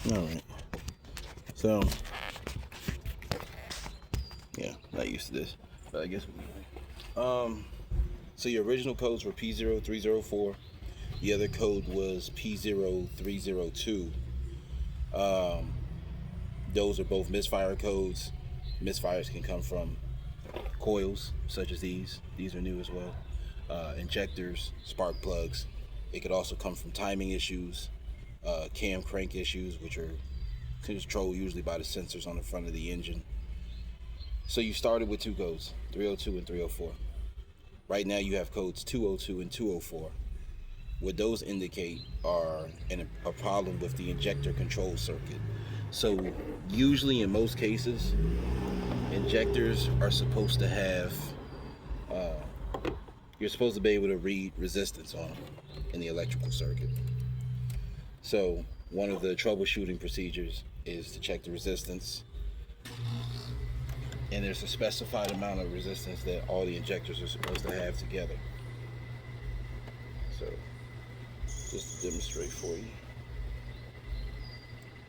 Alright, so yeah, not used to this, but I guess we can. So your original codes were P0304. The other code was P0302. Those are both misfire codes. Misfires can come from coils such as these. These are new as well. Injectors, spark plugs. It could also come from timing issues, cam crank issues, which are controlled usually by the sensors on the front of the engine. So you started with two codes, 302 and 304. Right now you have codes 202 and 204. What those indicate are a problem with the injector control circuit. So usually in most cases, injectors are supposed to have, you're supposed to be able to read resistance on them in the electrical circuit. So one of the troubleshooting procedures is to check the resistance. And there's a specified amount of resistance that all the injectors are supposed to have together. So just to demonstrate for you.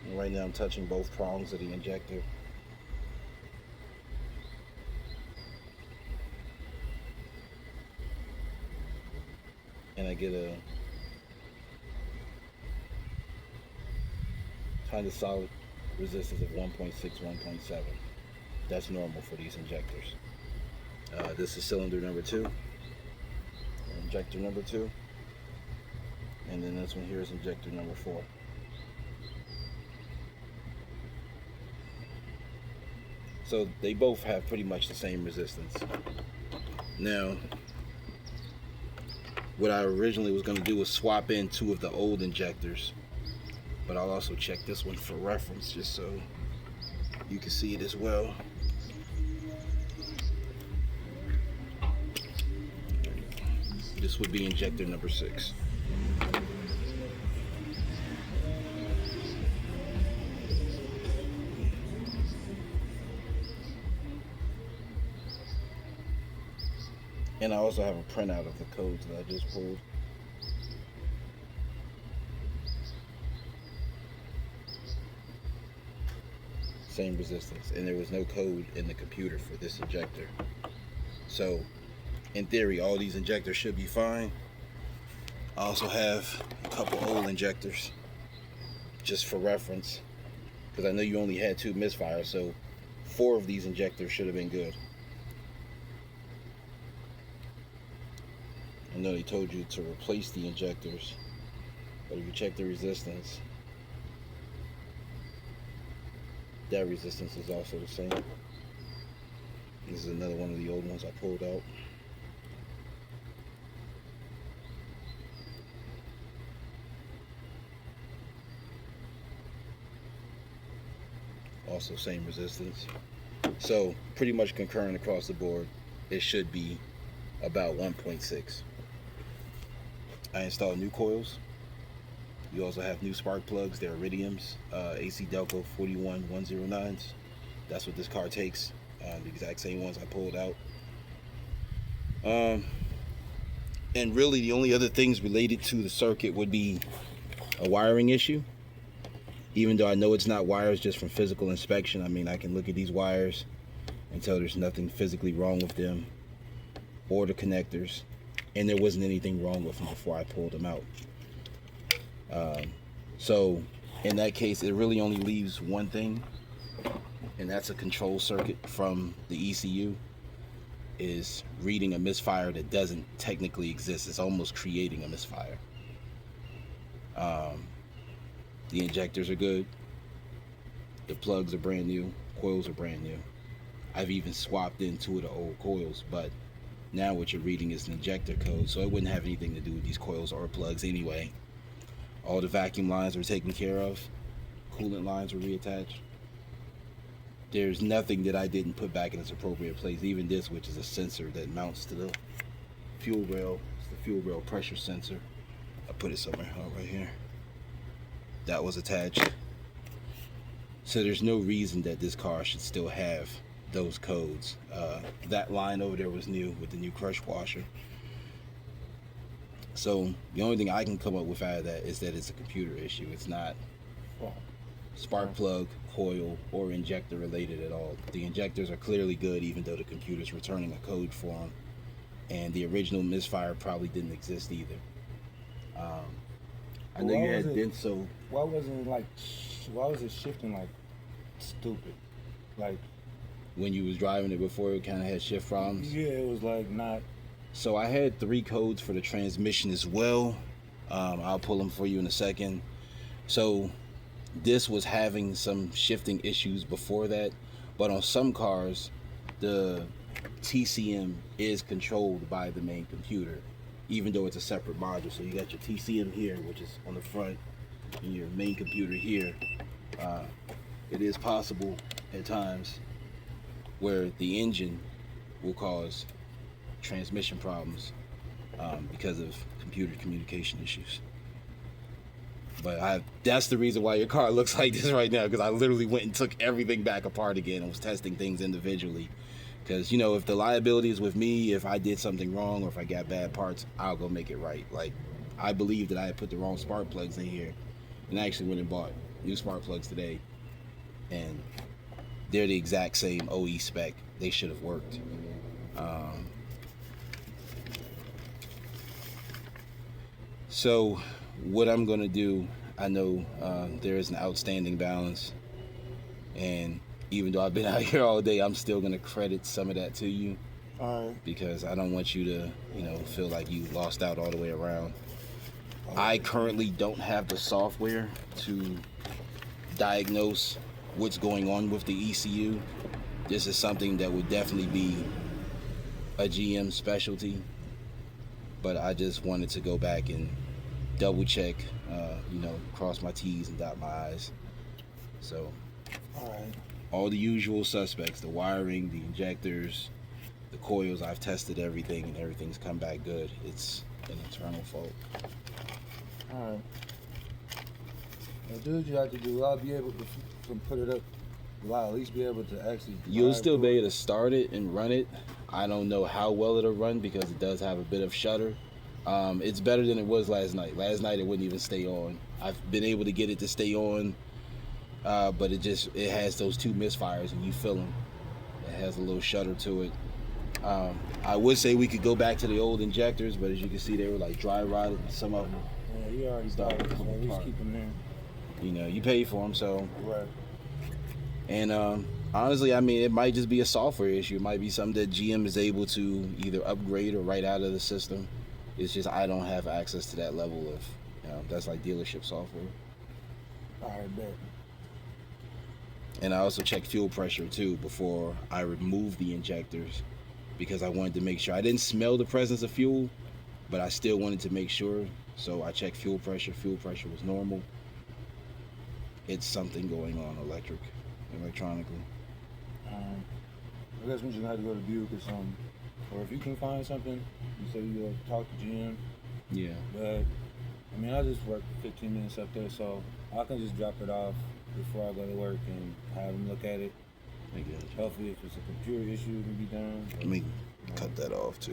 And right now I'm touching both prongs of the injector. And I get a kind of solid resistance of 1.6, 1.7. That's normal for these injectors. This is cylinder number 2, injector number 2, and then this one here is injector number 4. So they both have pretty much the same resistance. Now, what I originally was going to do was swap in 2 of the old injectors, but I'll also check this one for reference just so you can see it as well. This would be injector number 6. And I also have a printout of the codes that I just pulled. Same resistance, and there was no code in the computer for this injector. So in theory, all these injectors should be fine. I also have a couple old injectors just for reference, because I know you only had 2 misfires, so 4 of these injectors should have been good. I know they told you to replace the injectors, but if you check the resistance, that resistance is also the same. This is another one of the old ones I pulled out. Also same resistance. So pretty much concurrent across the board, it should be about 1.6. I installed new coils. You also have new spark plugs. They're iridiums, AC Delco 41109s. That's what this car takes. The exact same ones I pulled out. And really the only other things related to the circuit would be a wiring issue. Even though I know it's not wires just from physical inspection. I mean, I can look at these wires and tell there's nothing physically wrong with them or the connectors. And there wasn't anything wrong with them before I pulled them out. So in that case, it really only leaves one thing, and that's a control circuit from the ECU, is reading a misfire that doesn't technically exist. It's almost creating a misfire. The injectors are good. The plugs are brand new. Coils are brand new. I've even swapped in 2 of the old coils, but now what you're reading is an injector code, so it wouldn't have anything to do with these coils or plugs anyway. All the vacuum lines were taken care of. Coolant lines were reattached. There's nothing that I didn't put back in its appropriate place. Even this, which is a sensor that mounts to the fuel rail. It's the fuel rail pressure sensor. I put it somewhere right here. That was attached. So there's no reason that this car should still have those codes. That line over there was new with the new crush washer. So the only thing I can come up with out of that is that it's a computer issue. It's not spark plug, coil, or injector related at all. The injectors are clearly good, even though the computer's returning a code for them. And the original misfire probably didn't exist either. I know you had Denso. Why was it shifting like stupid? Like when you was driving it before, it kind of had shift problems. Yeah, it was like not. So I had 3 codes for the transmission as well. I'll pull them for you in a second. So this was having some shifting issues before that, but on some cars, the TCM is controlled by the main computer, even though it's a separate module. So you got your TCM here, which is on the front, and your main computer here. It is possible at times where the engine will cause transmission problems because of computer communication issues. But that's the reason why your car looks like this right now, because I literally went and took everything back apart again and was testing things individually. Because, you know, if the liability is with me, if I did something wrong or if I got bad parts, I'll go make it right. Like, I believe that I had put the wrong spark plugs in here, and I actually went and bought new spark plugs today, and they're the exact same OE spec. They should have worked. So what I'm going to do, I know there is an outstanding balance, and even though I've been out here all day, I'm still going to credit some of that to you. All right. Because I don't want you to, you know, feel like you lost out all the way around. I currently don't have the software to diagnose what's going on with the ECU. This is something that would definitely be a GM specialty, but I just wanted to go back and double check, you know, cross my T's and dot my I's. So, all the usual suspects, the wiring, the injectors, the coils, I've tested everything and everything's come back good. It's an internal fault. Alright. Now, do what you have to do. I'll be able to put it up. Will I at least be able to actually... You'll still be able to start it and run it. I don't know how well it'll run because it does have a bit of shudder. It's better than it was last night. Last night it wouldn't even stay on. I've been able to get it to stay on, but it has those 2 misfires and you feel them. It has a little shudder to it. I would say we could go back to the old injectors, but as you can see, they were like dry rotted. Some of them. Yeah, you already started. So at least keep them there. You know, you pay for them, so. Right. And honestly, I mean, it might just be a software issue. It might be something that GM is able to either upgrade or write out of the system. It's just I don't have access to that level of, you know, that's like dealership software. All right, bet. And I also checked fuel pressure too before I removed the injectors, because I wanted to make sure. I didn't smell the presence of fuel, but I still wanted to make sure. So I checked fuel pressure. Fuel pressure was normal. It's something going on electronically. I guess we just have to go to Buick or something. Or if you can find something, you say you'll talk to Jim. Yeah. But, I mean, I just work 15 minutes up there, so I can just drop it off before I go to work and have them look at it. I get it. Hopefully, if it's a computer issue, it can be done. Let me cut that off, too.